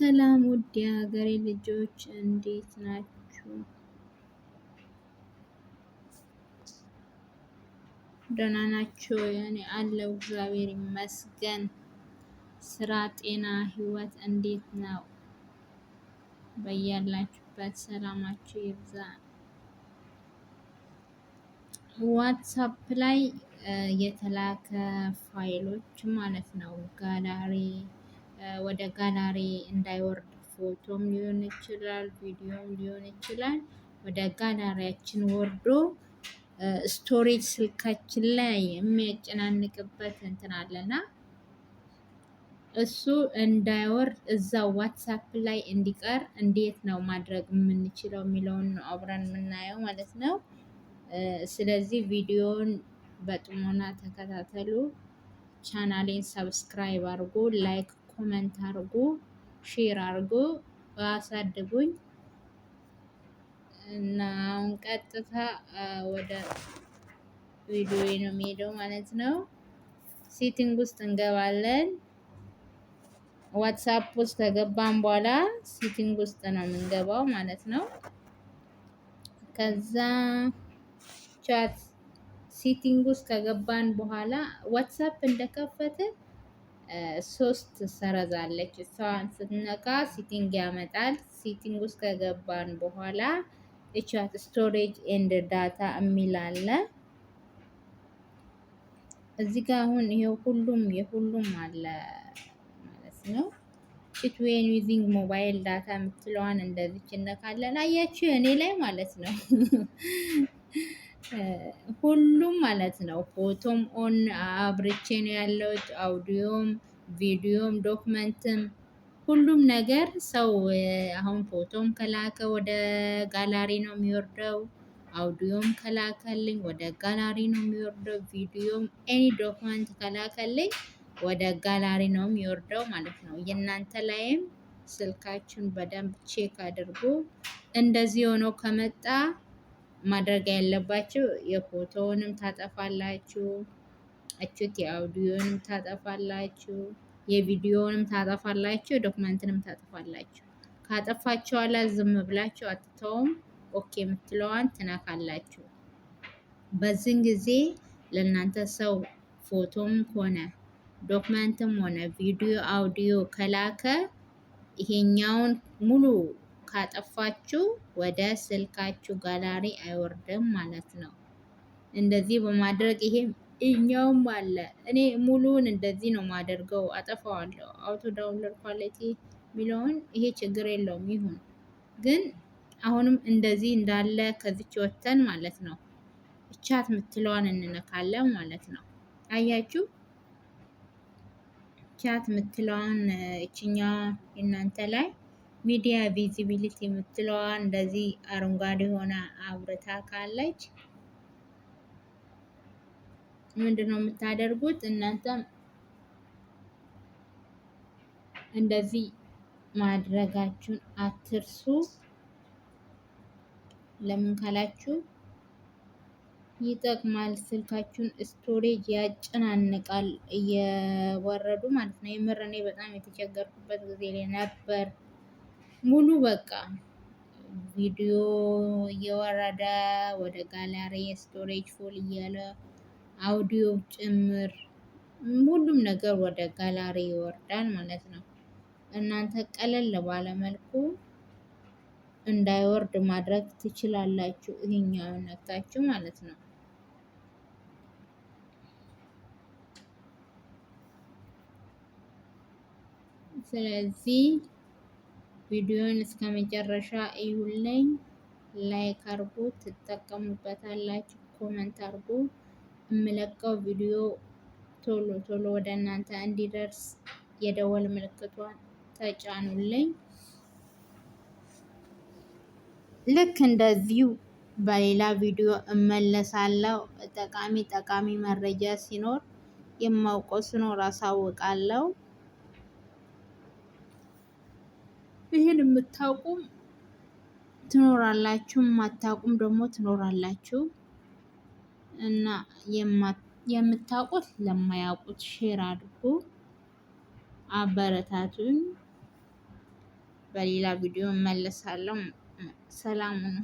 ሰላም ውድ የሀገሬ ልጆች እንዴት ናችሁ? ደህና ናችሁ? እኔ አለሁ እግዚአብሔር ይመስገን። ስራ፣ ጤና፣ ህይወት እንዴት ነው? በያላችሁበት ሰላማችሁ ይብዛ። ዋትሳፕ ላይ የተላከ ፋይሎች ማለት ነው ጋላሪ ወደ ጋላሪ እንዳይወርድ ፎቶም ሊሆን ይችላል፣ ቪዲዮም ሊሆን ይችላል። ወደ ጋላሪያችን ወርዶ ስቶሬጅ ስልካችን ላይ የሚያጨናንቅበት እንትን አለና እሱ እንዳይወርድ እዛው ዋትሳፕ ላይ እንዲቀር እንዴት ነው ማድረግ የምንችለው የሚለውን ነው አብረን የምናየው ማለት ነው። ስለዚህ ቪዲዮውን በጥሞና ተከታተሉ። ቻናሌን ሰብስክራይብ አድርጉ፣ ላይክ ኮመንት አድርጉ፣ ሼር አድርጉ፣ አሳድጉኝ እና አሁን ቀጥታ ወደ ቪዲዮ ነው የሚሄደው ማለት ነው። ሴቲንግ ውስጥ እንገባለን። ዋትሳፕ ውስጥ ከገባን በኋላ ሴቲንግ ውስጥ ነው የምንገባው ማለት ነው። ከዛ ቻት ሴቲንግ ውስጥ ከገባን በኋላ ዋትሳፕ እንደከፈትን ሶስት ሰረዛለች እሷን ስትነካ ሴቲንግ ያመጣል። ሴቲንግ ውስጥ ከገባን በኋላ የቻት ስቶሬጅ ኤንድ ዳታ የሚል አለ። እዚህ ጋር አሁን ይሄው የሁሉም አለ ማለት ነው። ዌን ዩዚንግ ሞባይል ዳታ የምትለዋን እንደዚች እነካለን። አያችሁ እኔ ላይ ማለት ነው ሁሉም ማለት ነው። ፎቶም ኦን አብርቼ ነው ያለሁት። አውዲዮም፣ ቪዲዮም፣ ዶክመንትም ሁሉም ነገር ሰው አሁን ፎቶም ከላከ ወደ ጋላሪ ነው የሚወርደው። አውዲዮም ከላከልኝ ወደ ጋላሪ ነው የሚወርደው። ቪዲዮም ኤኒ ዶክመንት ከላከልኝ ወደ ጋላሪ ነው የሚወርደው ማለት ነው። የእናንተ ላይም ስልካችሁን በደንብ ቼክ አድርጉ። እንደዚህ ሆኖ ከመጣ ማድረግ ያለባችሁ የፎቶውንም ታጠፋላችሁ፣ እችት የአውዲዮንም ታጠፋላችሁ፣ የቪዲዮንም ታጠፋላችሁ፣ ዶክመንትንም ታጠፋላችሁ። ካጠፋችሁ ኋላ ዝም ብላችሁ አትተውም። ኦኬ የምትለዋን ትነካላችሁ። በዚህን ጊዜ ለእናንተ ሰው ፎቶም ሆነ ዶክመንትም ሆነ ቪዲዮ አውዲዮ ከላከ ይሄኛውን ሙሉ ካጠፋችሁ ወደ ስልካችሁ ጋላሪ አይወርድም ማለት ነው። እንደዚህ በማድረግ ይሄኛውም አለ። እኔ ሙሉውን እንደዚህ ነው ማደርገው፣ አጠፋዋለሁ። አውቶ ዳውንሎድ ኳሊቲ የሚለውን ይሄ ችግር የለውም ይሁን። ግን አሁንም እንደዚህ እንዳለ ከዚች ወተን ማለት ነው ቻት የምትለዋን እንነካለን ማለት ነው። አያችሁ ቻት የምትለዋን እችኛ እናንተ ላይ ሚዲያ ቪዚቢሊቲ የምትለዋን እንደዚህ አረንጓዴ ሆና አብርታ ካለች ምንድነው የምታደርጉት? እናንተም እንደዚህ ማድረጋችሁን አትርሱ። ለምን ካላችሁ ይጠቅማል። ስልካችሁን ስቶሬጅ ያጨናንቃል እየወረዱ ማለት ነው። የምር እኔ በጣም የተቸገርኩበት ጊዜ ላይ ነበር። ሙሉ በቃ ቪዲዮ እየወረደ ወደ ጋላሪ ስቶሬጅ ፉል እያለ አውዲዮ ጭምር ሁሉም ነገር ወደ ጋላሪ ይወርዳል ማለት ነው። እናንተ ቀለል ባለ መልኩ እንዳይወርድ ማድረግ ትችላላችሁ። ይሄኛውን ነክታችሁ ማለት ነው። ስለዚህ ቪዲዮን እስከ መጨረሻ እዩልኝ። ላይክ አርጉ፣ ትጠቀሙበታላችሁ። ኮመንት አርጉ። የምለቀው ቪዲዮ ቶሎ ቶሎ ወደ እናንተ እንዲደርስ የደወል ምልክቷን ተጫኑልኝ። ልክ እንደዚሁ በሌላ ቪዲዮ እመለሳለሁ። ጠቃሚ መረጃ ሲኖር የማውቀው ሲኖር አሳውቃለሁ። ይህን የምታውቁም ትኖራላችሁ፣ የማታውቁም ደግሞ ትኖራላችሁ እና የምታውቁት ለማያውቁት ሼር አድርጉ፣ አበረታቱኝ። በሌላ ቪዲዮ እመለሳለሁ። ሰላም ሁኑ።